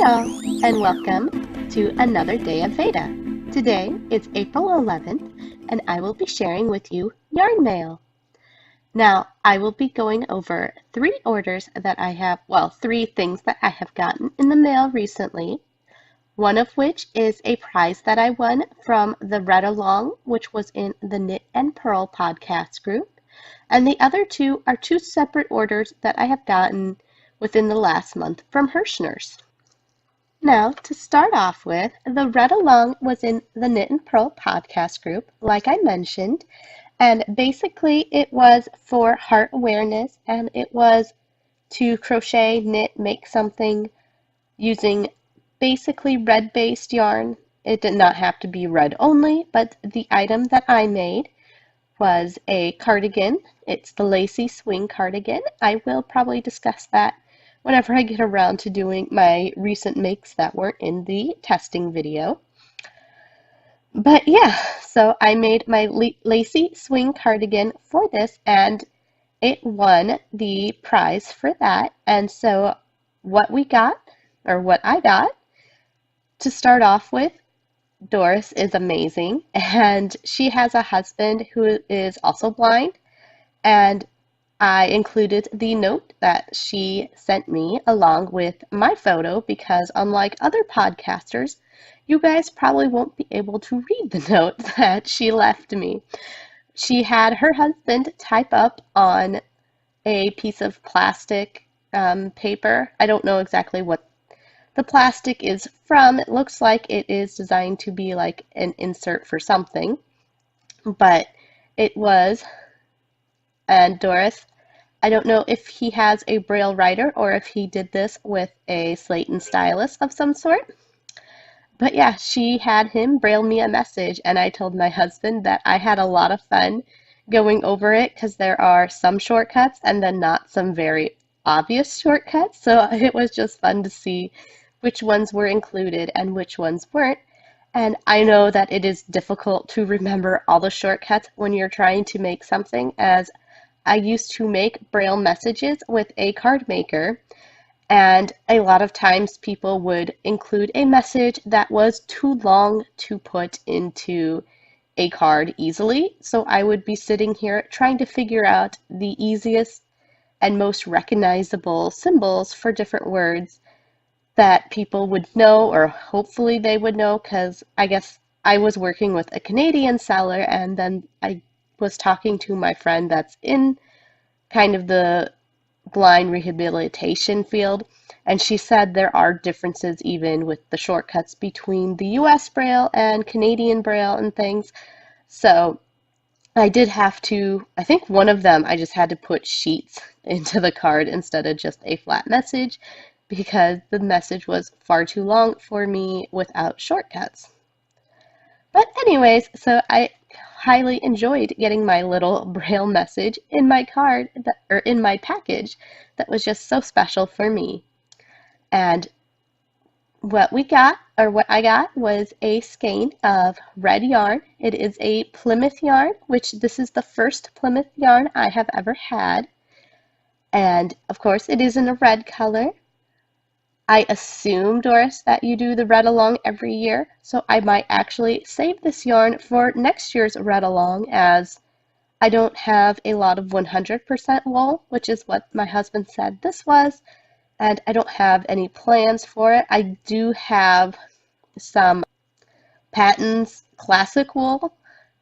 all, and welcome to another day of VEDA. Today is April 11th, and I will be sharing with you yarn mail. Now, I will be going over three orders that I have, three things that I have gotten in the mail recently. One of which is a prize that I won from the Read Along, which was in the Knit and Purl podcast group. And the other two are two separate orders that I have gotten within the last month from Herrschners. Now, to start off with, the Read Along was in the Knit and Purl podcast group, like I mentioned, and basically it was for heart awareness, and it was to crochet, knit, make something using basically red-based yarn. It did not have to be red only, but the item that I made was a cardigan. It's the lacy swing cardigan. I will probably discuss that whenever I get around to doing my recent makes that weren't in the testing video. But yeah, so I made my lacy swing cardigan for this, and it won the prize for that. And so what I got, to start off with, Doris is amazing, and she has a husband who is also blind, and I included the note that she sent me along with my photo because unlike other podcasters, you guys probably won't be able to read the note that she left me. She had her husband type up on a piece of plastic paper. I don't know exactly what the plastic is from. It looks like it is designed to be like an insert for something, but it was, and Doris, I don't know if he has a Braille writer or if he did this with a slate and stylus of some sort. But yeah, she had him Braille me a message, and I told my husband that I had a lot of fun going over it because there are some shortcuts and then not some very obvious shortcuts. So it was just fun to see which ones were included and which ones weren't. And I know that it is difficult to remember all the shortcuts when you're trying to make something, as I used to make Braille messages with a card maker, and a lot of times people would include a message that was too long to put into a card easily. So I would be sitting here trying to figure out the easiest and most recognizable symbols for different words that people would know, or hopefully they would know, because I guess I was working with a Canadian seller, and then I was talking to my friend that's in kind of the blind rehabilitation field, and she said there are differences even with the shortcuts between the US Braille and Canadian Braille and things. So I did have to, I think one of them I just had to put sheets into the card instead of just a flat message because the message was far too long for me without shortcuts. But anyways, so I highly enjoyed getting my little Braille message in my card, or in my package, that was just so special for me. And what I got was a skein of red yarn. It is a Plymouth yarn, which this is the first Plymouth yarn I have ever had. And of course it is in a red color. I assume, Doris, that you do the Read Along every year, so I might actually save this yarn for next year's Read Along, as I don't have a lot of 100% wool, which is what my husband said this was, and I don't have any plans for it. I do have some Patton's classic wool,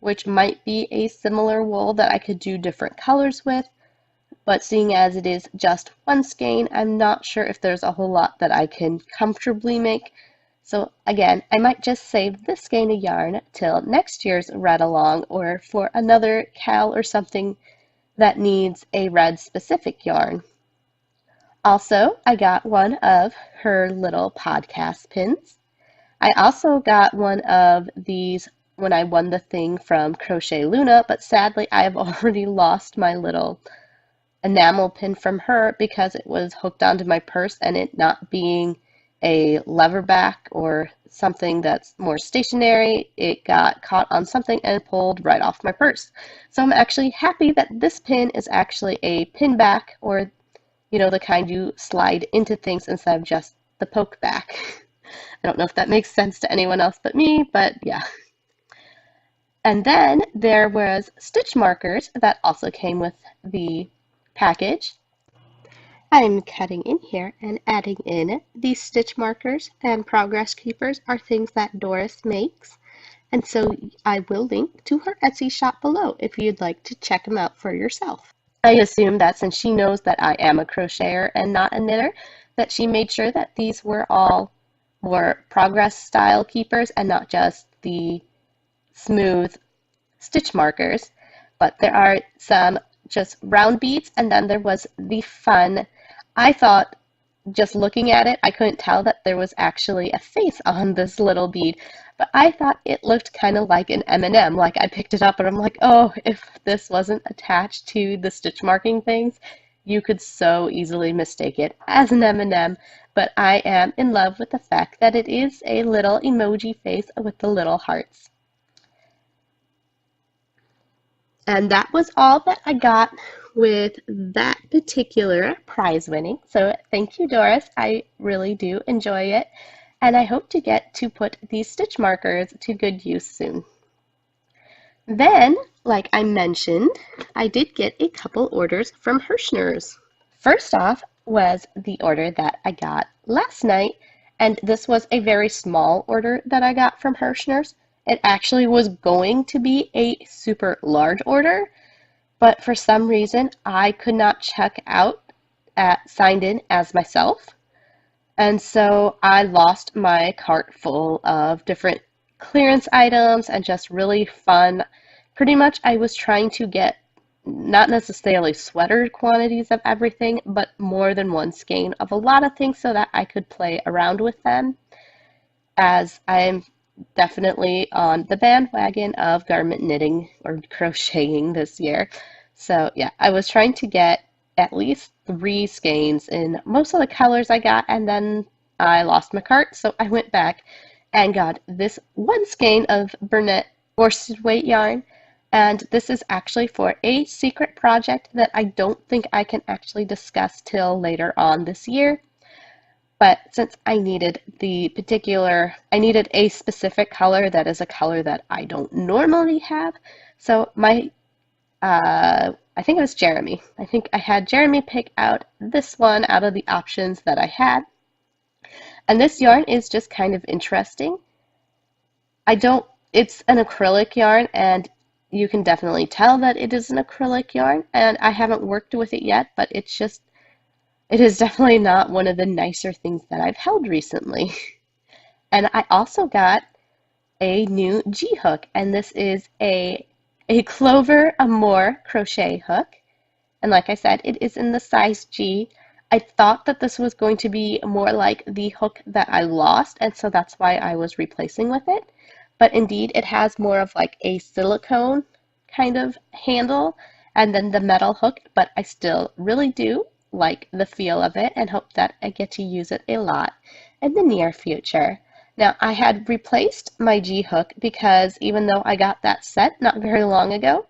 which might be a similar wool that I could do different colors with. But seeing as it is just one skein, I'm not sure if there's a whole lot that I can comfortably make. So again, I might just save this skein of yarn till next year's Read Along, or for another cal or something that needs a red specific yarn. Also, I got one of her little podcast pins. I also got one of these when I won the thing from Crochet Luna, but sadly I have already lost my little enamel pin from her because it was hooked onto my purse, and it not being a lever back or something that's more stationary, it got caught on something and pulled right off my purse. So I'm actually happy that this pin is actually a pin back, or the kind you slide into things instead of just the poke back. I don't know if that makes sense to anyone else but me, but yeah. And then there was stitch markers that also came with the package. I'm cutting in here and adding in these stitch markers, and progress keepers are things that Doris makes. And so I will link to her Etsy shop below if you'd like to check them out for yourself. I assume that since she knows that I am a crocheter and not a knitter, that she made sure that these were all more progress style keepers and not just the smooth stitch markers. But there are some just round beads, and then there was the fun. I thought, just looking at it, I couldn't tell that there was actually a face on this little bead, but I thought it looked kind of like an M&M. Like, I picked it up and I'm like, oh, if this wasn't attached to the stitch marking things, you could so easily mistake it as an M&M. But I am in love with the fact that it is a little emoji face with the little hearts. And that was all that I got with that particular prize winning. So thank you, Doris. I really do enjoy it. And I hope to get to put these stitch markers to good use soon. Then, like I mentioned, I did get a couple orders from Herrschners. First off was the order that I got last night. And this was a very small order that I got from Herrschners. It actually was going to be a super large order, but for some reason I could not check out at signed in as myself. And so I lost my cart full of different clearance items and just really fun. Pretty much I was trying to get not necessarily sweater quantities of everything, but more than one skein of a lot of things so that I could play around with them, as I'm definitely on the bandwagon of garment knitting or crocheting this year. So yeah, I was trying to get at least 3 skeins in most of the colors I got, and then I lost my cart, so I went back and got this 1 skein of Burnett worsted weight yarn, and this is actually for a secret project that I don't think I can actually discuss till later on this year. But since I needed a specific color that is a color that I don't normally have, so I think it was Jeremy. I think I had Jeremy pick out this one out of the options that I had. And this yarn is just kind of interesting. It's an acrylic yarn, and you can definitely tell that it is an acrylic yarn, and I haven't worked with it yet, but it is definitely not one of the nicer things that I've held recently. And I also got a new G hook, and this is a Clover Amour crochet hook. And like I said, it is in the size G. I thought that this was going to be more like the hook that I lost, and so that's why I was replacing with it. But indeed, it has more of like a silicone kind of handle and then the metal hook, but I still really do like the feel of it and hope that I get to use it a lot in the near future. Now, I had replaced my G hook because even though I got that set not very long ago,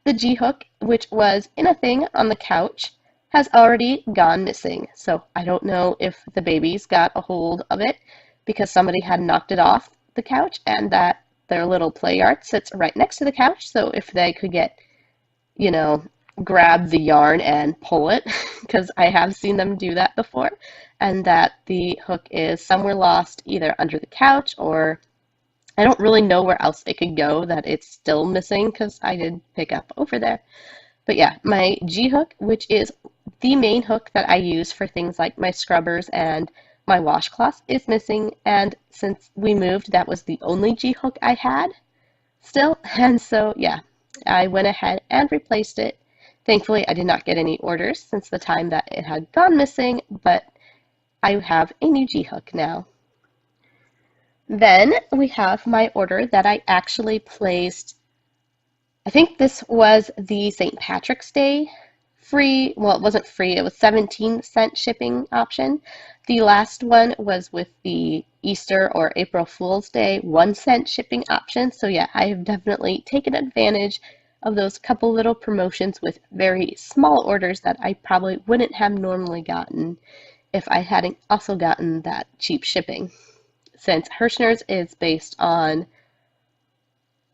the G hook, which was in a thing on the couch, has already gone missing. So I don't know if the babies got a hold of it because somebody had knocked it off the couch, and that their little play yard sits right next to the couch. So if they could get, grab the yarn and pull it, because I have seen them do that before, and that the hook is somewhere lost either under the couch, or I don't really know where else it could go that it's still missing because I did pick up over there. But yeah, my G hook, which is the main hook that I use for things like my scrubbers and my washcloths, is missing, and since we moved, that was the only G hook I had still, and so yeah, I went ahead and replaced it. Thankfully, I did not get any orders since the time that it had gone missing, but I have a new G hook now. Then we have my order that I actually placed. I think this was the St. Patrick's Day free, well, it wasn't free, it was 17-cent shipping option. The last one was with the Easter or April Fool's Day 1-cent shipping option. So yeah, I have definitely taken advantage of those couple little promotions with very small orders that I probably wouldn't have normally gotten if I hadn't also gotten that cheap shipping. Since Herrschners is based on,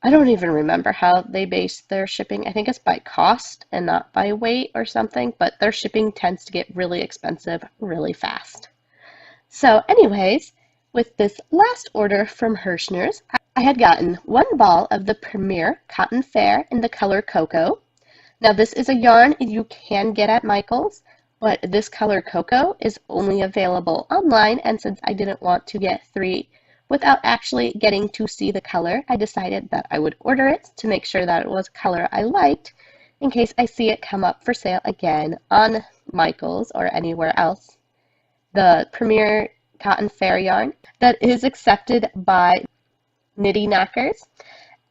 I don't even remember how they base their shipping. I think it's by cost and not by weight or something, but their shipping tends to get really expensive really fast. So anyways, with this last order from Herrschners, I had gotten one ball of the Premier Cotton Fair in the color Cocoa. Now this is a yarn you can get at Michael's, but this color Cocoa is only available online, and since I didn't want to get 3 without actually getting to see the color, I decided that I would order it to make sure that it was a color I liked in case I see it come up for sale again on Michael's or anywhere else. The Premier Cotton Fair yarn that is accepted by Knitty Knockers,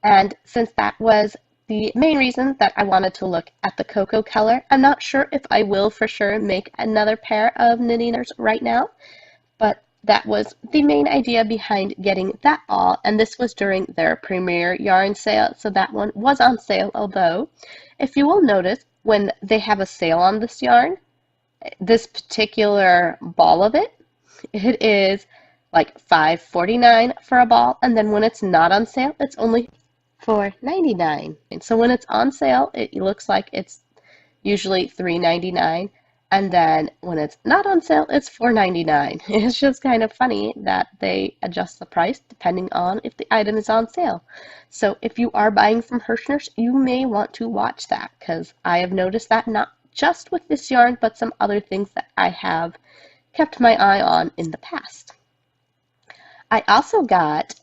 and since that was the main reason that I wanted to look at the cocoa color, I'm not sure if I will for sure make another pair of Knitty Knockers right now, but that was the main idea behind getting that ball, and this was during their Premier yarn sale, so that one was on sale, although if you will notice when they have a sale on this yarn, this particular ball of it, it is like $5.49 for a ball, and then when it's not on sale, it's only $4.99. And so when it's on sale, it looks like it's usually $3.99, and then when it's not on sale, it's $4.99. It's just kind of funny that they adjust the price depending on if the item is on sale. So if you are buying from Herrschners, you may want to watch that, because I have noticed that not just with this yarn, but some other things that I have kept my eye on in the past. I also got,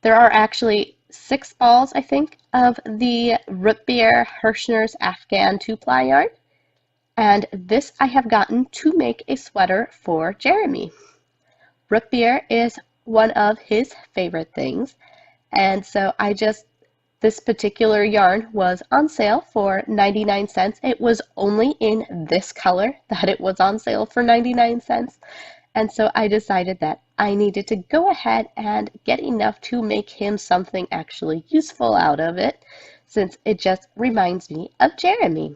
there are actually 6 balls, I think, of the Root Beer Herrschners Afghan 2-ply yarn, and this I have gotten to make a sweater for Jeremy. Root beer is one of his favorite things, and so this particular yarn was on sale for 99 cents. It was only in this color that it was on sale for 99 cents. And so I decided that I needed to go ahead and get enough to make him something actually useful out of it, since it just reminds me of Jeremy.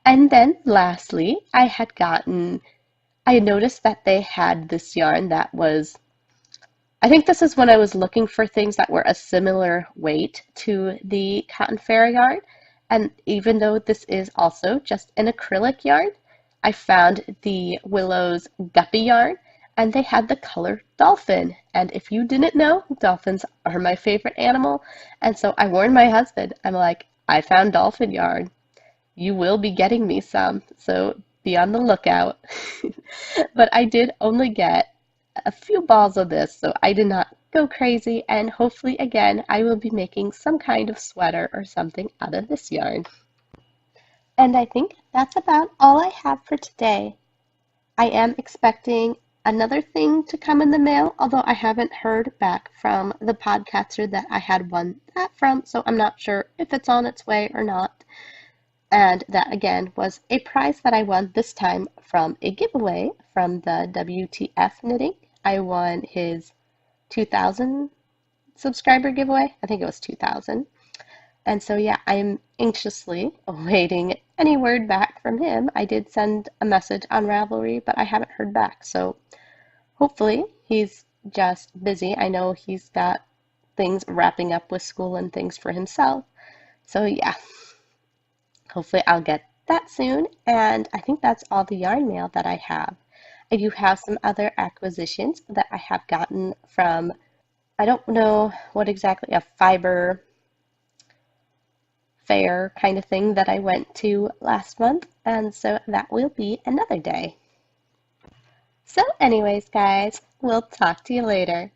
And then lastly, I had noticed that they had this yarn that was, I think this is when I was looking for things that were a similar weight to the Cotton Fair yarn. And even though this is also just an acrylic yarn, I found the Willow's Guppy yarn, and they had the color dolphin. And if you didn't know, dolphins are my favorite animal. And so I warned my husband, I'm like, I found dolphin yarn. You will be getting me some, so be on the lookout. But I did only get a few balls of this, so I did not go crazy, and hopefully again I will be making some kind of sweater or something out of this yarn. And I think that's about all I have for today. I am expecting another thing to come in the mail, although I haven't heard back from the podcaster that I had won that from, so I'm not sure if it's on its way or not. And that again was a prize that I won this time from a giveaway from the WTF Knitting. I won his 2,000 subscriber giveaway. I think it was 2,000. And so yeah, I'm anxiously awaiting any word back from him. I did send a message on Ravelry, but I haven't heard back. So hopefully he's just busy. I know he's got things wrapping up with school and things for himself. So yeah, hopefully I'll get that soon. And I think that's all the yarn mail that I have. I do have some other acquisitions that I have gotten from, I don't know what exactly, a fiber fair kind of thing that I went to last month, and so that will be another day. So anyways, guys, we'll talk to you later.